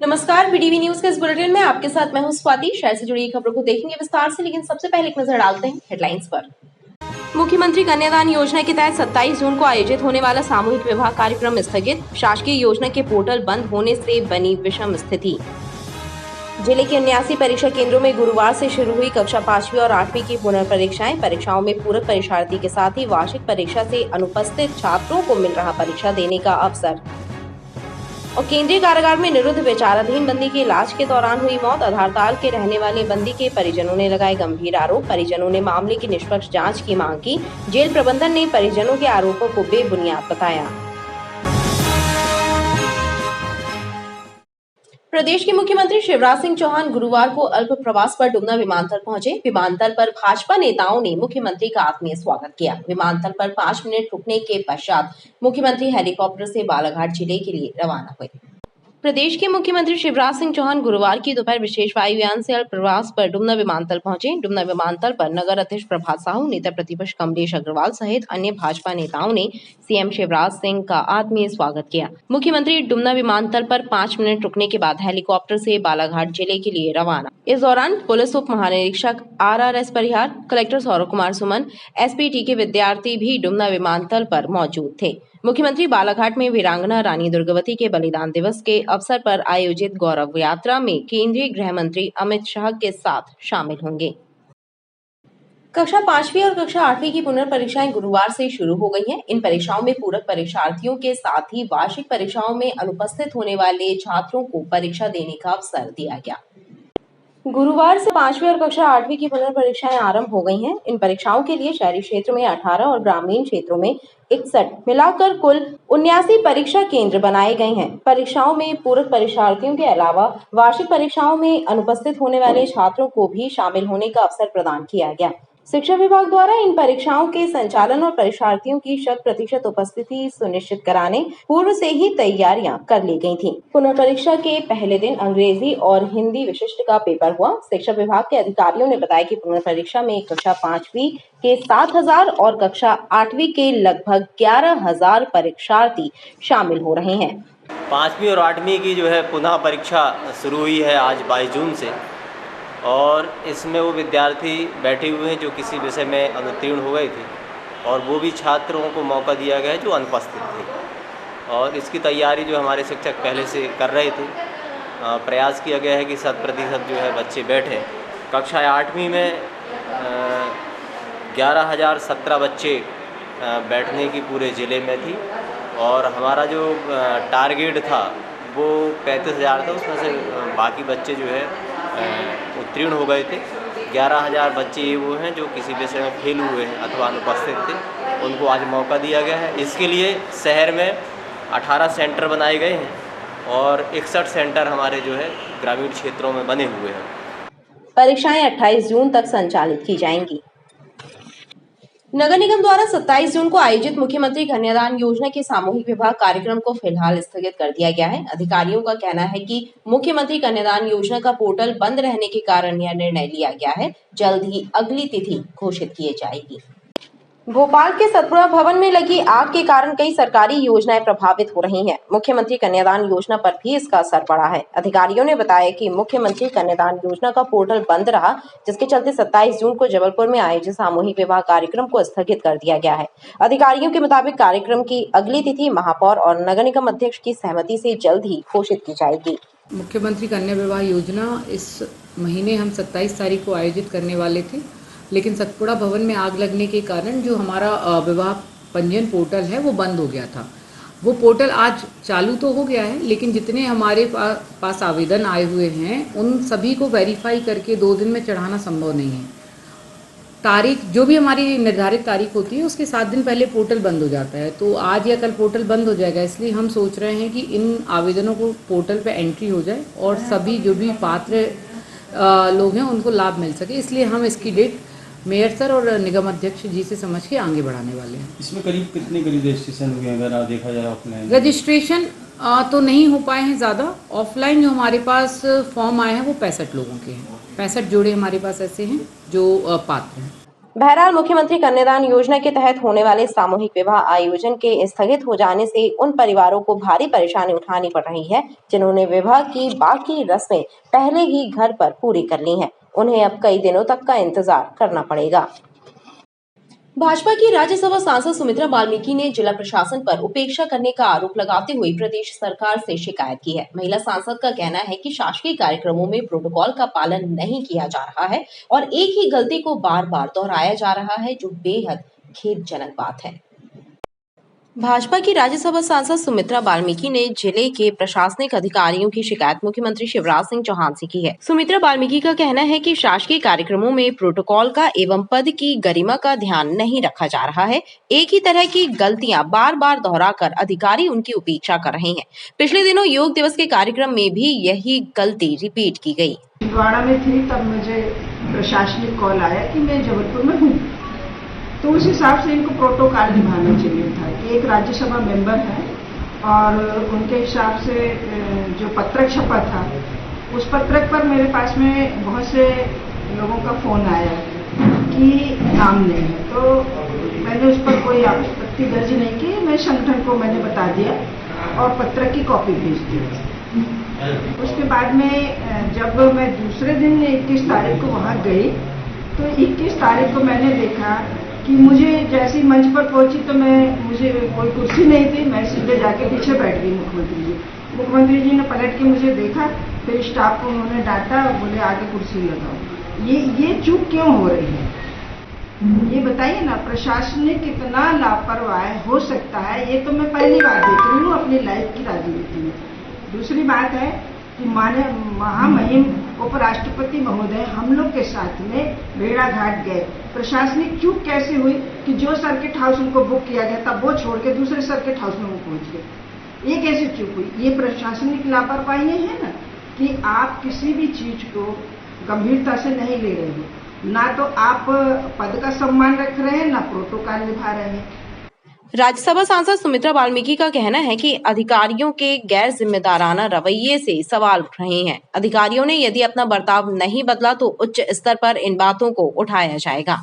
नमस्कार, BDV news के इस बुलेटिन में आपके साथ मैं हूं स्वाति। शहर से जुड़ी खबरों को देखेंगे विस्तार से, लेकिन सबसे पहले एक नजर डालते हैं हेडलाइंस पर। मुख्यमंत्री कन्यादान योजना के तहत 27 जून को आयोजित होने वाला सामूहिक विवाह कार्यक्रम स्थगित। शासकीय योजना के पोर्टल बंद होने से बनी विषम स्थिति। जिले के 79 परीक्षा केंद्रों में गुरुवार से शुरू हुई कक्षा 5वीं और 8वीं की पुनर्परीक्षाएं। परीक्षाओं में पूरक परीक्षार्थी के साथ ही वार्षिक परीक्षा से अनुपस्थित छात्रों को मिल रहा परीक्षा देने का अवसर। और केंद्रीय कारागार में निरुद्ध विचाराधीन बंदी की इलाज के दौरान हुई मौत। आधारताल के रहने वाले बंदी के परिजनों ने लगाए गंभीर आरोप। परिजनों ने मामले की निष्पक्ष जांच की मांग की। जेल प्रबंधन ने परिजनों के आरोपों को बेबुनियाद बताया। प्रदेश के मुख्यमंत्री शिवराज सिंह चौहान गुरुवार को अल्प प्रवास पर डुमना विमानतल पहुंचे। विमानतल पर भाजपा नेताओं ने मुख्यमंत्री का आत्मीय स्वागत किया। विमानतल पर 5 मिनट रुकने के पश्चात मुख्यमंत्री हेलीकॉप्टर से बालाघाट जिले के लिए रवाना हुए। प्रदेश के मुख्यमंत्री शिवराज सिंह चौहान गुरुवार की दोपहर विशेष वायुयान से अल्प प्रवास पर डुमना विमानतल पहुंचे। डुमना विमानतल पर नगर अध्यक्ष प्रभात साहू, नेता प्रतिपक्ष कमलेश अग्रवाल सहित अन्य भाजपा नेताओं ने सीएम शिवराज सिंह का आत्मीय स्वागत किया। मुख्यमंत्री डुमना विमानतल पर 5 मिनट रुकने के बाद हेलीकॉप्टर से बालाघाट जिले के लिए रवाना। इस दौरान पुलिस उप महानिरीक्षक RRS परिहार, कलेक्टर सौरभ कुमार सुमन, SPT के विद्यार्थी भी डुमना विमानतल पर मौजूद थे। मुख्यमंत्री बालाघाट में वीरांगना रानी दुर्गावती के बलिदान दिवस के अवसर पर आयोजित गौरव यात्रा में केंद्रीय गृह मंत्री अमित शाह के साथ शामिल होंगे। कक्षा 5वीं और कक्षा 8वीं की पुनर्परीक्षाएं गुरुवार से शुरू हो गई हैं। इन परीक्षाओं में पूरक परीक्षार्थियों के साथ ही वार्षिक परीक्षाओं में अनुपस्थित होने वाले छात्रों को परीक्षा देने का अवसर दिया गया। गुरुवार से 5वीं और कक्षा 8वीं की पुनर्परीक्षाएं आरंभ हो गई हैं। इन परीक्षाओं के लिए शहरी क्षेत्र में 18 और ग्रामीण क्षेत्रों में 61 मिलाकर कुल 79 परीक्षा केंद्र बनाए गए हैं। परीक्षाओं में पूरक परीक्षार्थियों के अलावा वार्षिक परीक्षाओं में अनुपस्थित होने वाले छात्रों को भी शामिल होने का अवसर प्रदान किया गया। शिक्षा विभाग द्वारा इन परीक्षाओं के संचालन और परीक्षार्थियों की 100% उपस्थिति सुनिश्चित कराने पूर्व से ही तैयारियां कर ली गई थीं। पुनर्परीक्षा के पहले दिन अंग्रेजी और हिंदी विशिष्ट का पेपर हुआ। शिक्षा विभाग के अधिकारियों ने बताया कि पुनर्परीक्षा में कक्षा 5वीं के 7,000 और कक्षा 8वीं के लगभग 11,000 परीक्षार्थी शामिल हो रहे हैं। 5वीं और 8वीं की जो है पुनः परीक्षा शुरू हुई है आज 22 जून से, और इसमें वो विद्यार्थी बैठे हुए हैं जो किसी विषय में अनुत्तीर्ण हो गए थे, और वो भी छात्रों को मौका दिया गया है जो अनुपस्थित थे। और इसकी तैयारी जो हमारे शिक्षक पहले से कर रहे थे, प्रयास किया गया है कि 100% जो है बच्चे बैठें। कक्षा 8वीं में 11,017 बच्चे बैठने की पूरे ज़िले में थी, और हमारा जो टारगेट था वो 35,000 था। उसमें से बाकी बच्चे जो है उत्तीर्ण हो गए थे। 11,000 बच्चे ये वो हैं जो किसी विषय में फेल हुए हैं अथवा अनुपस्थित थे, उनको आज मौका दिया गया है। इसके लिए शहर में 18 सेंटर बनाए गए हैं और 61 सेंटर हमारे जो है ग्रामीण क्षेत्रों में बने हुए हैं। परीक्षाएं 28 जून तक संचालित की जाएंगी। नगर निगम द्वारा 27 जून को आयोजित मुख्यमंत्री कन्यादान योजना के सामूहिक विवाह कार्यक्रम को फिलहाल स्थगित कर दिया गया है। अधिकारियों का कहना है कि मुख्यमंत्री कन्यादान योजना का पोर्टल बंद रहने के कारण यह निर्णय लिया गया है। जल्द ही अगली तिथि घोषित की जाएगी। भोपाल के सतपुड़ा भवन में लगी आग के कारण कई सरकारी योजनाएं प्रभावित हो रही हैं। मुख्यमंत्री कन्यादान योजना पर भी इसका असर पड़ा है। अधिकारियों ने बताया कि मुख्यमंत्री कन्यादान योजना का पोर्टल बंद रहा, जिसके चलते 27 जून को जबलपुर में आयोजित सामूहिक विवाह कार्यक्रम को स्थगित कर दिया गया है। अधिकारियों के मुताबिक कार्यक्रम की अगली तिथि महापौर और नगर निगम अध्यक्ष की सहमति से जल्द ही घोषित की जाएगी। मुख्यमंत्री कन्या विवाह योजना इस महीने हम 27 तारीख को आयोजित करने वाले थे, लेकिन सतपुड़ा भवन में आग लगने के कारण जो हमारा विवाह पंजीयन पोर्टल है वो बंद हो गया था। वो पोर्टल आज चालू तो हो गया है, लेकिन जितने हमारे पास आवेदन आए हुए हैं उन सभी को वेरीफाई करके 2 दिन में चढ़ाना संभव नहीं है। तारीख जो भी हमारी निर्धारित तारीख होती है उसके 7 दिन पहले पोर्टल बंद हो जाता है, तो आज या कल पोर्टल बंद हो जाएगा। इसलिए हम सोच रहे हैं कि इन आवेदनों को पोर्टल पे एंट्री हो जाए और सभी जो भी पात्र लोग हैं उनको लाभ मिल सके। इसलिए हम इसकी डेट मेयर सर और निगम अध्यक्ष जी से समझ के आगे बढ़ाने वाले हैं। इसमें करीब कितने रजिस्ट्रेशन हुए हैं अगर देखा जाए ऑफलाइन? रजिस्ट्रेशन तो नहीं हो पाए हैं ज़्यादा। ऑफलाइन जो हमारे पास फॉर्म आए हैं वो 65 लोगों के हैं। 65 जोड़े हमारे पास ऐसे हैं जो पात्र हैं। बहरहाल मुख्यमंत्री कन्यादान योजना के तहत होने वाले सामूहिक विवाह आयोजन के स्थगित हो जाने से उन परिवारों को भारी परेशानी उठानी पड़ रही है जिन्होंने विवाह की बाकी रस्में पहले ही घर पर पूरी कर ली हैं। उन्हें अब कई दिनों तक का इंतजार करना पड़ेगा। भाजपा की राज्यसभा सांसद सुमित्रा बाल्मीकि ने जिला प्रशासन पर उपेक्षा करने का आरोप लगाते हुए प्रदेश सरकार से शिकायत की है। महिला सांसद का कहना है कि शासकीय कार्यक्रमों में प्रोटोकॉल का पालन नहीं किया जा रहा है और एक ही गलती को बार बार दोहराया जा रहा है, जो बेहद खेदजनक बात है। भाजपा की राज्यसभा सांसद सुमित्रा बाल्मीकि ने जिले के प्रशासनिक अधिकारियों की शिकायत मुख्यमंत्री शिवराज सिंह चौहान से की है। सुमित्रा बाल्मीकि का कहना है कि शासकीय कार्यक्रमों में प्रोटोकॉल का एवं पद की गरिमा का ध्यान नहीं रखा जा रहा है। एक ही तरह की गलतियां बार बार दोहराकर अधिकारी उनकी उपेक्षा कर रहे हैं। पिछले दिनों योग दिवस के कार्यक्रम में भी यही गलती रिपीट की गयी। छिंदवाड़ा में थी तब मुझे प्रशासनिक कॉल आया कि मैं जबलपुर में हूँ, तो उस हिसाब से इनको प्रोटोकॉल निभाना चाहिए था कि एक राज्यसभा मेंबर है और उनके हिसाब से जो पत्रक छपा था उस पत्रक पर मेरे पास में बहुत से लोगों का फोन आया कि नाम नहीं है, तो मैंने उस पर कोई आपत्ति दर्ज नहीं की। मैं संगठन को मैंने बता दिया और पत्रक की कॉपी भेज दी। उसके बाद में जब मैं दूसरे दिन 21 तारीख को वहाँ गई तो 21 तारीख को मैंने देखा कि मुझे जैसी मंच पर पहुंची तो मुझे कोई कुर्सी नहीं थी, मैं सीधे जाके पीछे बैठ गई। मुख्यमंत्री जी ने पलट के मुझे देखा, फिर स्टाफ को उन्होंने डांटा और बोले आगे कुर्सी लगाओ। ये चूक क्यों हो रही है, ये बताइए ना। प्रशासनिक कितना लापरवाह हो सकता है, ये तो मैं पहली बार देख रही हूँ अपनी लाइफ की राजनीति में। दूसरी बात है कि महामहिम उपराष्ट्रपति महोदय हम लोग के साथ में भेड़ाघाट गए। प्रशासनिक चूक कैसे हुई कि जो सर्किट हाउस उनको बुक किया गया था वो छोड़ के दूसरे सर्किट हाउस में वो पहुंच गए। ये कैसे चूक हुई? ये प्रशासनिक लापरवाही है ना कि आप किसी भी चीज को गंभीरता से नहीं ले रहे हो, ना तो आप पद का सम्मान रख रहे हैं, ना प्रोटोकॉल निभा रहे हैं। राज्यसभा सांसद सुमित्रा बाल्मीकि का कहना है कि अधिकारियों के गैर जिम्मेदाराना रवैये से सवाल उठ रहे हैं। अधिकारियों ने यदि अपना बर्ताव नहीं बदला तो उच्च स्तर पर इन बातों को उठाया जाएगा।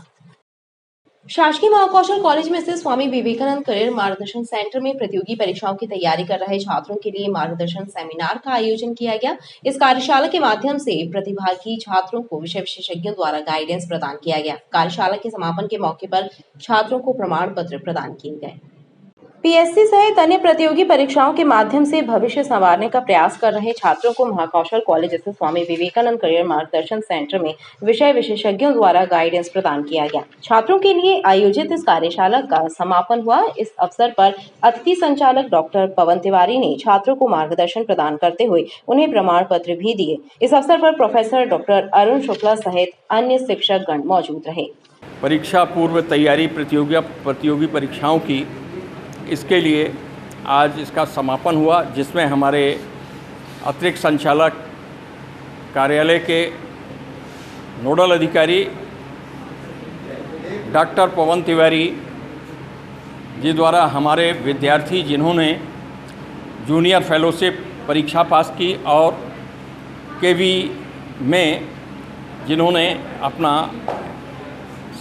शासकीय महाकौशल कॉलेज में स्थित स्वामी विवेकानंद करियर मार्गदर्शन सेंटर में प्रतियोगी परीक्षाओं की तैयारी कर रहे छात्रों के लिए मार्गदर्शन सेमिनार का आयोजन किया गया। इस कार्यशाला के माध्यम से प्रतिभागी छात्रों को विषय विशेषज्ञों द्वारा गाइडेंस प्रदान किया गया। कार्यशाला के समापन के मौके पर छात्रों को प्रमाण पत्र प्रदान किए गए। पीएससी सहित अन्य प्रतियोगी परीक्षाओं के माध्यम से भविष्य संवारने का प्रयास कर रहे छात्रों को महाकौशल कॉलेज स्थित स्वामी विवेकानंद करियर मार्गदर्शन सेंटर में विषय विशेषज्ञों द्वारा गाइडेंस प्रदान किया गया। छात्रों के लिए आयोजित इस कार्यशाला का समापन हुआ। इस अवसर पर अतिथि संचालक डॉक्टर पवन तिवारी ने छात्रों को मार्गदर्शन प्रदान करते हुए उन्हें प्रमाण पत्र भी दिए। इस अवसर पर प्रोफेसर डॉक्टर अरुण शुक्ला सहित अन्य शिक्षक गण मौजूद रहे। परीक्षा पूर्व तैयारी प्रतियोगी परीक्षाओं की इसके लिए आज इसका समापन हुआ, जिसमें हमारे अतिरिक्त संचालक कार्यालय के नोडल अधिकारी डॉक्टर पवन तिवारी जी द्वारा हमारे विद्यार्थी जिन्होंने जूनियर फेलोशिप परीक्षा पास की और केवी में जिन्होंने अपना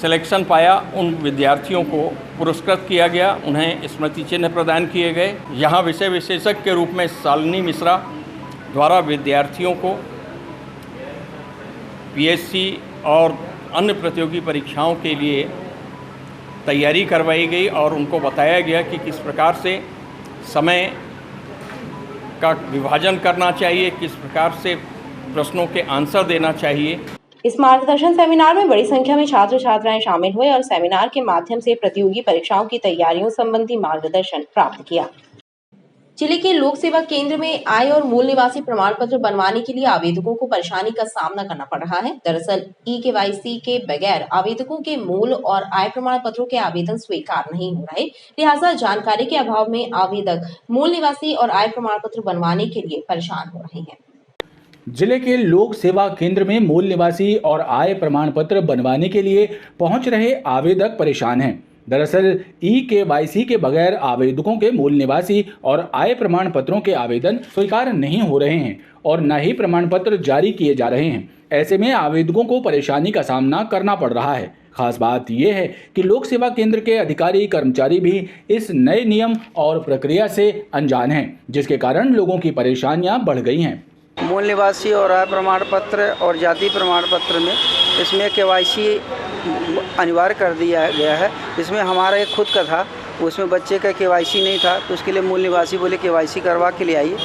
सिलेक्शन पाया, उन विद्यार्थियों को पुरस्कृत किया गया, उन्हें स्मृति चिन्ह प्रदान किए गए। यहाँ विषय विशेषज्ञ के रूप में शालिनी मिश्रा द्वारा विद्यार्थियों को पीएससी और अन्य प्रतियोगी परीक्षाओं के लिए तैयारी करवाई गई और उनको बताया गया कि किस प्रकार से समय का विभाजन करना चाहिए, किस प्रकार से प्रश्नों के आंसर देना चाहिए। इस मार्गदर्शन सेमिनार में बड़ी संख्या में छात्र छात्राएं शामिल हुए और सेमिनार के माध्यम से प्रतियोगी परीक्षाओं की तैयारियों संबंधी मार्गदर्शन प्राप्त किया। जिले के लोक सेवा केंद्र में आय और मूल निवासी प्रमाण पत्र बनवाने के लिए आवेदकों को परेशानी का सामना करना पड़ रहा है। दरअसल ई-केवाईसी के बगैर आवेदकों के मूल और आय प्रमाण पत्रों के आवेदन स्वीकार नहीं हो रहे, लिहाजा जानकारी के अभाव में आवेदक मूल निवासी और आय प्रमाण पत्र बनवाने के लिए परेशान हो रहे हैं। जिले के लोक सेवा केंद्र में मूल निवासी और आय प्रमाण पत्र बनवाने के लिए पहुंच रहे आवेदक परेशान हैं। दरअसल ई-केवाईसी के बगैर आवेदकों के मूल निवासी और आय प्रमाण पत्रों के आवेदन स्वीकार नहीं हो रहे हैं और न ही प्रमाण पत्र जारी किए जा रहे हैं। ऐसे में आवेदकों को परेशानी का सामना करना पड़ रहा है। खास बात यह है कि लोक सेवा केंद्र के अधिकारी कर्मचारी भी इस नए नियम और प्रक्रिया से अनजान हैं, जिसके कारण लोगों की परेशानियां बढ़ गई हैं। मूल निवासी और आय प्रमाण पत्र और जाति प्रमाण पत्र में इसमें KYC अनिवार्य कर दिया गया है। इसमें हमारा एक खुद का था, उसमें बच्चे का KYC नहीं था, तो उसके लिए मूल निवासी बोले KYC करवा के ले आइए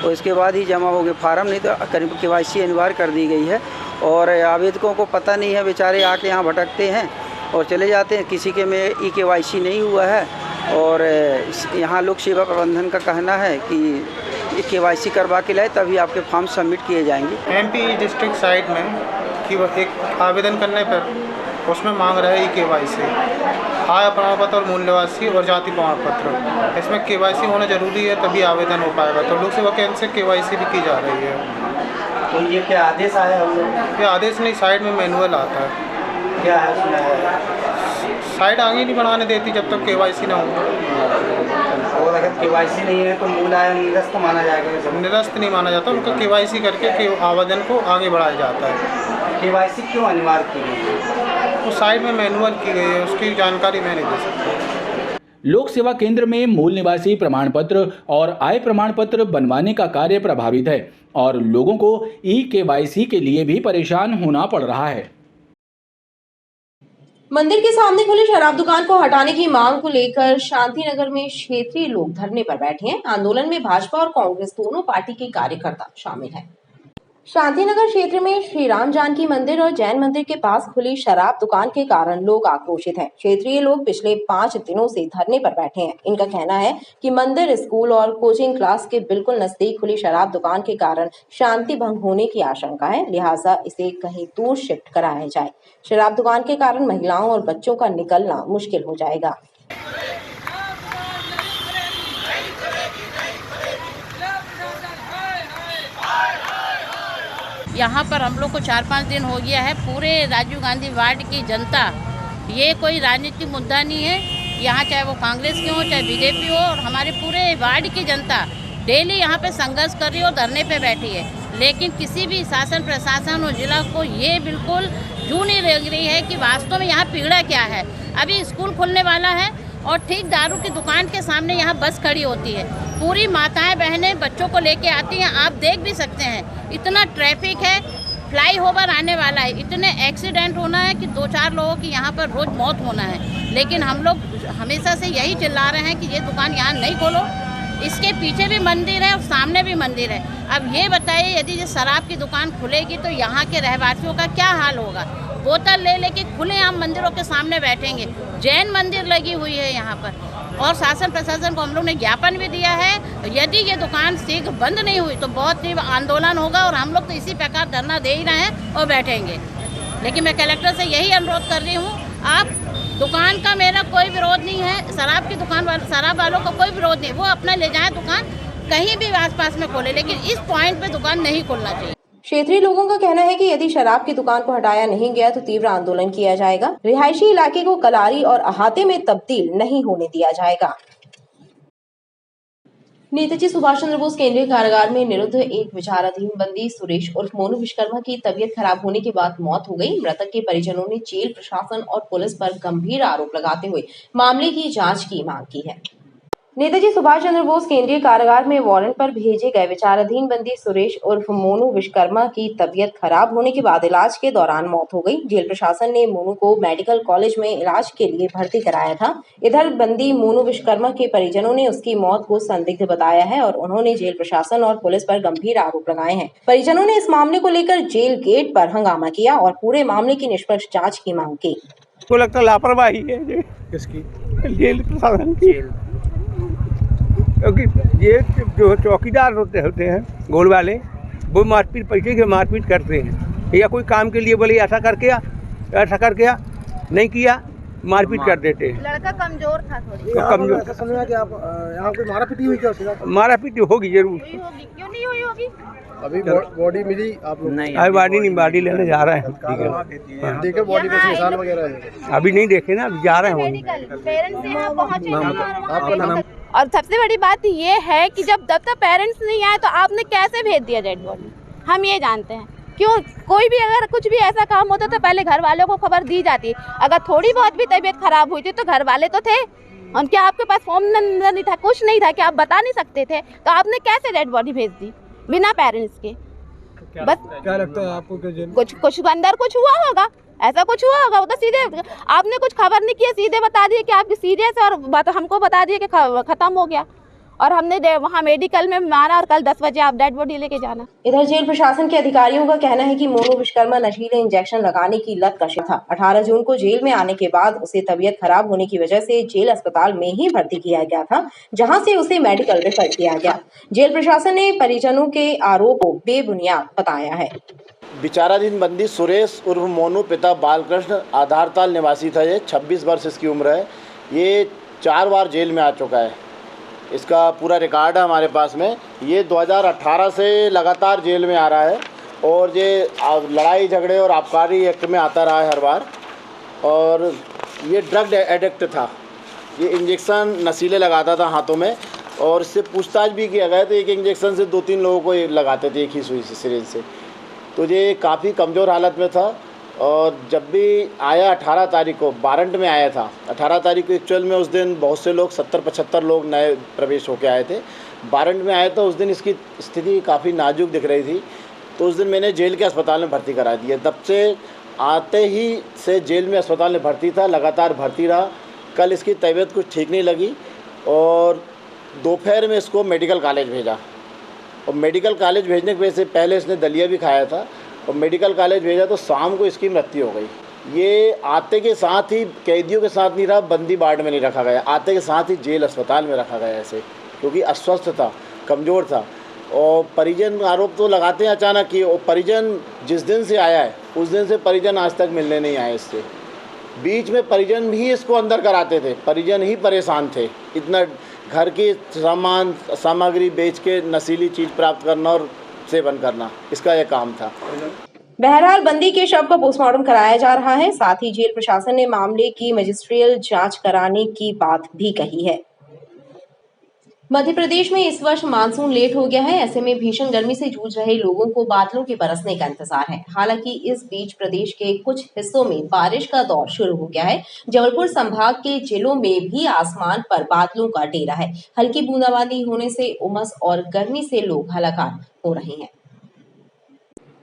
और इसके बाद ही जमा हो गए फार्म, नहीं तो KYC अनिवार्य कर दी गई है। और आवेदकों को पता नहीं है, बेचारे आके यहाँ भटकते हैं और चले जाते हैं। किसी के में KYC नहीं हुआ है और यहाँ लोक सेवा प्रबंधन का कहना है कि KYC करवा के लाए तभी आपके फॉर्म सबमिट किए जाएंगे। MP डिस्ट्रिक्ट साइट में कि एक आवेदन करने पर उसमें मांग रहे हैं KYC, आय प्रमाण पत्र और मूल निवासी और जाति प्रमाण पत्र। इसमें KYC होना जरूरी है, तभी आवेदन हो पाएगा। तो लोक सेवा केंद्र से KYC भी की जा रही है। तो ये क्या आदेश आया है? ये आदेश नहीं, साइड में मैनुअल आता है। क्या है उसमें? साइड आगे नहीं बढ़ाने देती जब तक KYC ना हो। और अगर KYC नहीं है तो मूल आय निरस्त माना जाएगा? निरस्त नहीं माना जाता, उनका KYC करके आवेदन को आगे बढ़ाया जाता है। KYC क्यों अनिवार्य की गई है? तो साइड में मैनुअल की गई है, उसकी जानकारी मैं नहीं दे सकता। लोक सेवा केंद्र में मूल निवासी प्रमाण पत्र और आय प्रमाण पत्र बनवाने का कार्य प्रभावित है और लोगों को KYC के लिए भी परेशान होना पड़ रहा है। मंदिर के सामने खुली शराब दुकान को हटाने की मांग को लेकर शांतिनगर में क्षेत्रीय लोग धरने पर बैठे हैं। आंदोलन में भाजपा और कांग्रेस दोनों पार्टी के कार्यकर्ता शामिल हैं। शांतिनगर क्षेत्र में श्री राम जानकी मंदिर और जैन मंदिर के पास खुली शराब दुकान के कारण लोग आक्रोशित हैं। क्षेत्रीय लोग पिछले 5 दिनों से धरने पर बैठे हैं। इनका कहना है कि मंदिर, स्कूल और कोचिंग क्लास के बिल्कुल नजदीक खुली शराब दुकान के कारण शांति भंग होने की आशंका है, लिहाजा इसे कहीं दूर शिफ्ट कराया जाए। शराब दुकान के कारण महिलाओं और बच्चों का निकलना मुश्किल हो जाएगा। यहाँ पर हम लोग को 4-5 दिन हो गया है। पूरे राजीव गांधी वार्ड की जनता, ये कोई राजनीतिक मुद्दा नहीं है, यहाँ चाहे वो कांग्रेस की हो चाहे BJP हो, और हमारे पूरे वार्ड की जनता डेली यहाँ पे संघर्ष कर रही है और धरने पे बैठी है। लेकिन किसी भी शासन प्रशासन और जिला को ये बिल्कुल जू नहीं लग रही है कि वास्तव में यहाँ पीड़ा क्या है। अभी स्कूल खुलने वाला है और ठीक दारू की दुकान के सामने यहाँ बस खड़ी होती है। पूरी माताएं बहनें बच्चों को लेके आती हैं, आप देख भी सकते हैं। इतना ट्रैफिक है, फ्लाईओवर आने वाला है, इतने एक्सीडेंट होना है कि 2-4 लोगों की यहाँ पर रोज मौत होना है। लेकिन हम लोग हमेशा से यही चिल्ला रहे हैं कि ये दुकान यहाँ नहीं खोलो। इसके पीछे भी मंदिर है और सामने भी मंदिर है। अब ये बताइए, यदि ये शराब की दुकान खुलेगी तो यहाँ के रहवासियों का क्या हाल होगा? बोतल ले लेके खुलेआम मंदिरों के सामने बैठेंगे। जैन मंदिर लगी हुई है यहाँ पर, और शासन प्रशासन को हम लोग ने ज्ञापन भी दिया है। यदि ये दुकान शीघ्र बंद नहीं हुई तो बहुत तीव्र आंदोलन होगा और हम लोग तो इसी प्रकार धरना दे ही रहे हैं और बैठेंगे। लेकिन मैं कलेक्टर से यही अनुरोध कर रही हूँ, आप दुकान का मेरा कोई विरोध नहीं है, शराब की दुकान शराब वालों का कोई विरोध नहीं, वो अपना ले जाए दुकान कहीं भी आसपास में खोले, लेकिन इस पॉइंट पे दुकान नहीं खोलना चाहिए। क्षेत्रीय लोगों का कहना है कि यदि शराब की दुकान को हटाया नहीं गया तो तीव्र आंदोलन किया जाएगा। रिहायशी इलाके को कलारी और अहाते में तब्दील नहीं होने दिया जाएगा। नेताजी सुभाष चंद्र बोस केंद्रीय कारागार में निरुद्ध एक विचाराधीन बंदी सुरेश उर्फ मोनू विश्वकर्मा की तबीयत खराब होने के बाद मौत हो गई। मृतक के परिजनों ने जेल प्रशासन और पुलिस पर गंभीर आरोप लगाते हुए मामले की जांच की मांग की है। नेताजी सुभाष चंद्र बोस केंद्रीय कारागार में वारंट पर भेजे गए विचाराधीन बंदी सुरेश उर्फ मोनू विश्वकर्मा की तबीयत खराब होने के बाद इलाज के दौरान मौत हो गई। जेल प्रशासन ने मोनू को मेडिकल कॉलेज में इलाज के लिए भर्ती कराया था। इधर बंदी मोनू विश्वकर्मा के परिजनों ने उसकी मौत को संदिग्ध बताया है और उन्होंने जेल प्रशासन और पुलिस पर गंभीर आरोप लगाए हैं। परिजनों ने इस मामले को लेकर जेल गेट पर हंगामा किया और पूरे मामले की निष्पक्ष जाँच की मांग की। तो लगता लापरवाही है किसकी? जेल प्रशासन की, क्योंकि ये जो चौकीदार होते हैं गोल वाले, वो मारपीट, पैसे की मारपीट करते हैं, या कोई काम के लिए बोले ऐसा करके आ, नहीं किया, मारपीट कर देते हैं। लड़का कमजोर था थोड़ी। कमजोर। ऐसा सुना कि आप यहाँ पे मारापीटी हुई क्या उसके साथ? मारापीटी होगी जरूर। क्यों नहीं हुई होगी? अभी बॉडी मिली आप लोग? नहीं, बॉडी नहीं, बॉडी लेने जा रहे हैं। ठीक है, देखे बॉडी पे निशान वगैरह है? अभी नहीं देखे ना, अभी जा रहे हैं। पेरेंट्स यहाँ पहुँचे। आपका नाम? और सबसे बड़ी बात ये है कि जब तक पेरेंट्स नहीं आए तो आपने कैसे भेज दिया डेड बॉडी? हम ये जानते हैं क्यों कोई भी अगर कुछ भी ऐसा काम होता तो पहले घर वालों को खबर दी जाती। अगर थोड़ी बहुत भी तबीयत खराब हुई थी तो घर वाले तो थे, और क्या आपके पास फॉर्म नहीं था, कुछ नहीं था कि आप बता नहीं सकते थे, तो आपने कैसे डेड बॉडी भेज दी बिना पेरेंट्स के? बस क्या लगता है आपको कि कुछ अंदर कुछ हुआ होगा, ऐसा कुछ हुआ होगा। वो तो सीधे आपने कुछ खबर नहीं किया, सीधे बता दिए कि आप सीरियस, और हमको बता दिए कि खत्म हो गया, और हमने वहाँ मेडिकल में माना और कल 10 बजे आप डेड बॉडी लेके जाना। इधर जेल प्रशासन के अधिकारियों का कहना है कि मोनू विश्वकर्मा नशीले इंजेक्शन लगाने की लत का शिकार था। 18 जून को जेल में आने के बाद उसे तबीयत खराब होने की वजह से जेल अस्पताल में ही भर्ती किया गया था, जहां से उसे मेडिकल रेफर किया गया। जेल प्रशासन ने परिजनों के आरोप को बेबुनियाद बताया है। विचाराधीन बंदी सुरेश उर्फ मोनू पिता बालकृष्ण आधारताल निवासी था। ये 26 वर्ष इसकी उम्र है। ये 4 बार जेल में आ चुका है। इसका पूरा रिकॉर्ड है हमारे पास में। ये 2018 से लगातार जेल में आ रहा है और ये लड़ाई झगड़े और आबकारी एक्ट में आता रहा है हर बार। और ये ड्रग एडिक्ट था। ये इंजेक्शन नशीले लगाता था हाथों में, और इससे पूछताछ भी किया गया तो एक इंजेक्शन से 2-3 लोगों को लगाते थे एक ही सुई से, सिरिंज से। तो ये काफ़ी कमज़ोर हालत में था। और जब भी आया 18 तारीख को वारंट में आया था। 18 तारीख को एक्चुअल में उस दिन बहुत से लोग 70-75 लोग नए प्रवेश होकर आए थे। वारंट में आया था उस दिन इसकी स्थिति काफ़ी नाजुक दिख रही थी, तो उस दिन मैंने जेल के अस्पताल में भर्ती करा दिया। तब से आते ही से जेल में अस्पताल में भर्ती था, लगातार भर्ती रहा। कल इसकी तबीयत कुछ ठीक नहीं लगी और दोपहर में इसको मेडिकल कॉलेज भेजा, और मेडिकल कॉलेज भेजने की वजह से पहले इसने दलिया भी खाया था, और मेडिकल कॉलेज भेजा तो शाम को इसकी मृत्यु हो गई। ये आते के साथ ही कैदियों के साथ नहीं रहा, बंदी वार्ड में नहीं रखा गया, आते के साथ ही जेल अस्पताल में रखा गया ऐसे, क्योंकि अस्वस्थ था, कमज़ोर था। और परिजन आरोप तो लगाते हैं अचानक कि, और परिजन जिस दिन से आया है उस दिन से परिजन आज तक मिलने नहीं आए इससे। बीच में परिजन भी इसको अंदर कराते थे, परिजन ही परेशान थे। इतना घर की सामग्री बेच के नशीली चीज़ प्राप्त करना और सेवन करना, इसका यह काम था। बहरहाल बंदी के शव का पोस्टमार्टम कराया जा रहा है। साथ ही जेल प्रशासन ने मामले की मजिस्ट्रियल जांच कराने की बात भी कही है। मध्य प्रदेश में इस वर्ष मानसून लेट हो गया है। ऐसे में भीषण गर्मी से जूझ रहे लोगों को बादलों के बरसने का इंतजार है। हालांकि इस बीच प्रदेश के कुछ हिस्सों में बारिश का दौर शुरू हो गया है। जबलपुर संभाग के जिलों में भी आसमान पर बादलों का डेरा है। हल्की बूंदाबांदी होने से उमस और गर्मी से लोग हलाकान हो रहे हैं।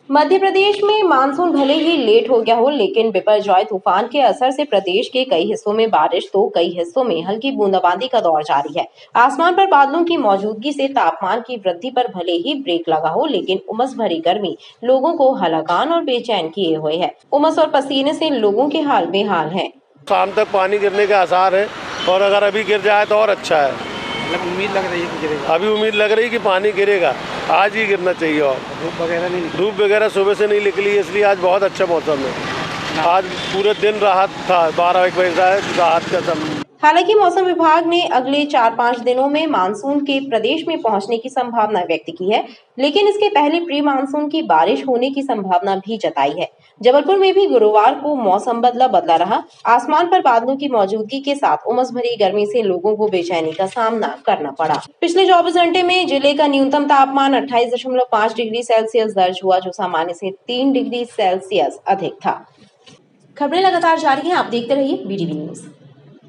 मध्य प्रदेश में मानसून भले ही लेट हो गया हो, लेकिन बिपरजॉय तूफान के असर से प्रदेश के कई हिस्सों में बारिश तो कई हिस्सों में हल्की बूंदाबांदी का दौर जारी है। आसमान पर बादलों की मौजूदगी से तापमान की वृद्धि पर भले ही ब्रेक लगा हो, लेकिन उमस भरी गर्मी लोगों को हलाकान और बेचैन किए हुए है। उमस और पसीने से लोगों के हाल बेहाल है। शाम तक पानी गिरने के आसार है, और अगर अभी गिर जाए तो और अच्छा है। उम्मीद लग रही है कि गिरेगा। अभी उम्मीद लग रही है कि पानी गिरेगा, आज ही गिरना चाहिए। और धूप वगैरह सुबह से नहीं निकली, इसलिए आज बहुत अच्छा मौसम है। आज पूरे दिन राहत था, 12-1 बजे राहत का समय। हालांकि मौसम विभाग ने अगले 4-5 दिनों में मानसून के प्रदेश में पहुंचने की संभावना व्यक्त की है, लेकिन इसके पहले प्री मानसून की बारिश होने की संभावना भी जताई है। जबलपुर में भी गुरुवार को मौसम बदला रहा। आसमान पर बादलों की मौजूदगी के साथ उमस भरी गर्मी से लोगों को बेचैनी का सामना करना पड़ा। पिछले 24 घंटे में जिले का न्यूनतम तापमान 28.5 डिग्री सेल्सियस दर्ज हुआ, जो सामान्य से 3 डिग्री सेल्सियस अधिक था। खबरें लगातार जारी हैं, आप देखते रहिए BDV न्यूज।